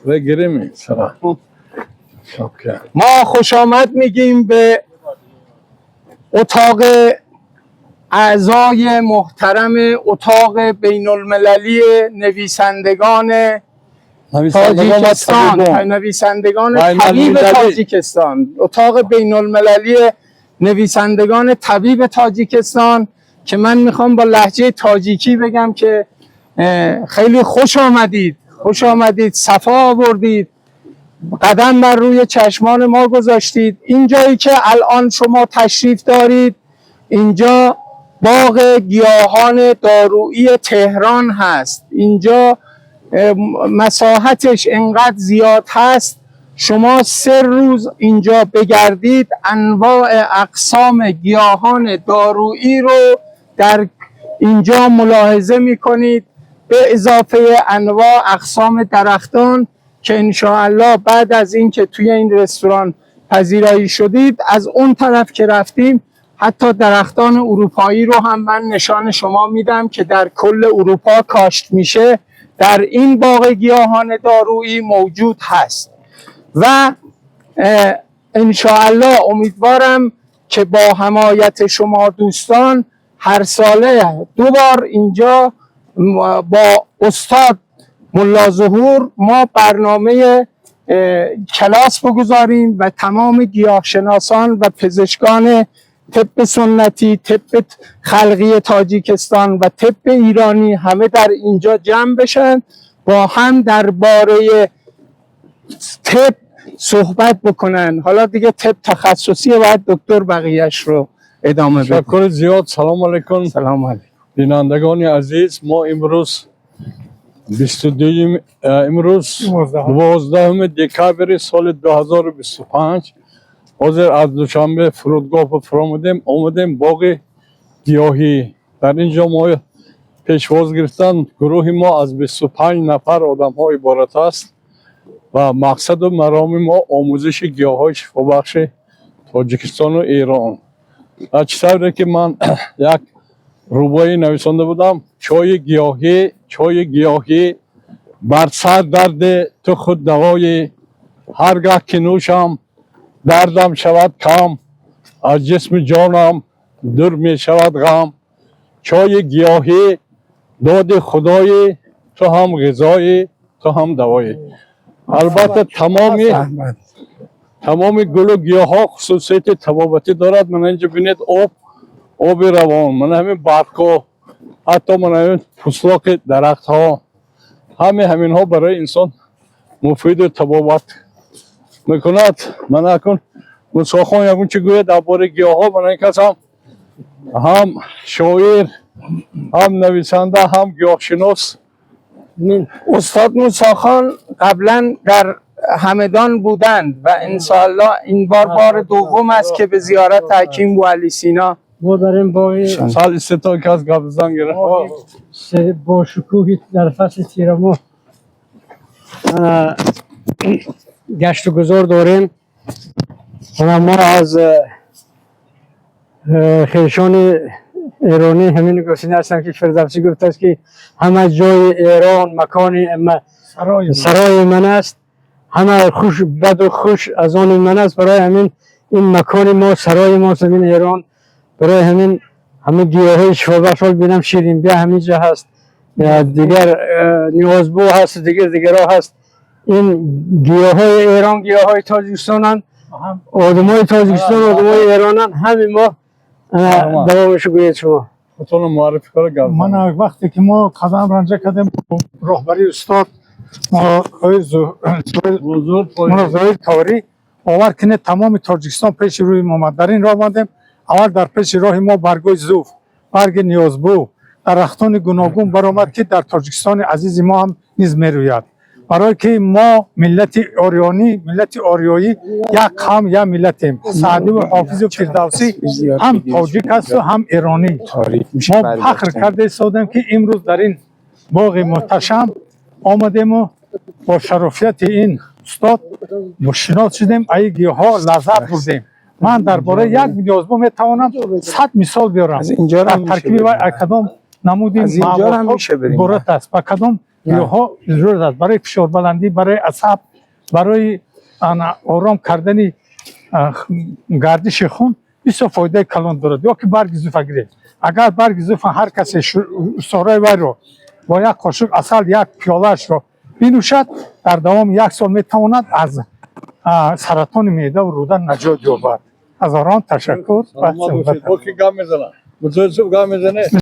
بگیریم ما خوش آمد میگیم به اتاق اعضای محترم اتاق بین المللی نویسندگان تاجیکستان، نویسندگان طبیب تاجیکستان، اتاق بین المللی نویسندگان طبیب تاجیکستان، که من میخوام با لهجه تاجیکی بگم که خیلی خوش آمدید، خوش آمدید، صفا آوردید، قدم بر روی چشمان ما گذاشتید. این جایی که الان شما تشریف دارید، اینجا باغ گیاهان دارویی تهران هست. اینجا مساحتش انقدر زیاد هست، شما 3 روز اینجا بگردید انواع اقسام گیاهان دارویی رو در اینجا ملاحظه میکنید، به اضافه انواع اقسام درختان که انشاءالله بعد از اینکه توی این رستوران پذیرایی شدید، از اون طرف که رفتیم حتی درختان اروپایی رو هم من نشان شما میدم که در کل اروپا کاشت میشه، در این باغ گیاهان دارویی موجود هست. و انشاءالله امیدوارم که با حمایت شما دوستان هر ساله 2 بار اینجا با استاد ملا ظهور ما برنامه کلاس بگذاریم و تمام گیاهشناسان و پزشکان طب سنتی، طب خلقی تاجیکستان و طب ایرانی همه در اینجا جمع بشن، با هم درباره طب صحبت بکنن. حالا دیگه طب تخصصیه، باید دکتر بقیهش رو ادامه بده. شکر زیاد. سلام علیکم. سلام علیکم بینندگان عزیز، ما امروز 12 دکامبر سال 2025 حاضر از دوشنبه فرودگاه آمدیم باغ گیاهی. در اینجا ما پیشواز گرفتن، گروه ما از 25 نفر آدم ها عبارت است و مقصد و مرام ما آموزش گیاهای شفابخش تاجیکستان و ایران. چطوره که من یک روبایی نویسنده بودم، چای گیاهی بر سر درد تو خود دوای، هرگاه که نوشم دردم شود کم، از جسم جانم دور می شود غم. چای گیاهی داد خدای، تو هم غذای تو هم دوای. البته تمام گل و گیاه ها خصوصیت طبابتی دارد. من اینجا بینید آب روان، من همین برگ‌ها، حتی من همین پوستاق درخت ها، همین ها برای انسان مفید و طبابت میکند. من اکنون مساخان یکون چه گوید درباره گیاه ها، من این کس هم شاعر، هم نویسنده، هم گیاهشناس. استاد موسیخان قبلا در همدان بودند و انشاءالله این بار دوم است که به زیارت حکیم بوعلی سینا ما داریم با سال 3 تا که از قبضان گرفت با شکوهی در فصل تیرمو گشت و گذار داریم. ما از خیشان ایرانی همین گفتین هستم که فردوسی گفته است که همه جای ایران مکان سرای من است، همه خوش بد و خوش از آن من است. برای همین این مکان ما سرای ما است این ایران. برای همین همه گیاهای شفابخش بینم شیرین بیا همینجا هست، دیگر نیازبو هست، دیگر ها هست. این گیاهای ایران گیاهای تاجیکستان، آدمای تاجیکستان آدمای ایرانن، همین ما دوامش گوید شما. خودتون معرفی کنه. من وقتی که ما قدم رنجه کردیم راهبری استاد منظوری تاری آور کنه تمام تاجیکستان پیش روی ما در این راه ماندیم. اول در پیش راه ما برگای زوف، برگ نیازبو، درختان گوناگون برآمد که در تاجیکستان عزیز ما هم نیز میروید. برای که ما ملت آریانی، ملت آریایی یک قوم یا ملتیم. سعدی و حافظ و فردوسی هم تاجیک است و هم ایرانی. ما فخر کرده ایستادیم که امروز در این باغ محتشم آمدیم و با شرافیت این استاد مشناس شدیم، ای گیاها لذت بردیم. من درباره یک نیازبو میتوانم 100 مثال بیارم. از اینجا ترکیب و کدام نمودیم از اینجا هم میشه بریم است و کدام گیاها ضرورت است برای فشار بلندی، برای عصب، برای آرام کردن گردش خون بسیار فایده کلان دارد. یا که برگ زوفه گیرید، اگر برگ زوفه هر کسی سارای وی رو با یک قاشق عسل یک پیالهش رو بنوشد در دوام 1 سال میتواند از سرطان معده و روده نجات یابد. از آن تشکر. گام میزنم.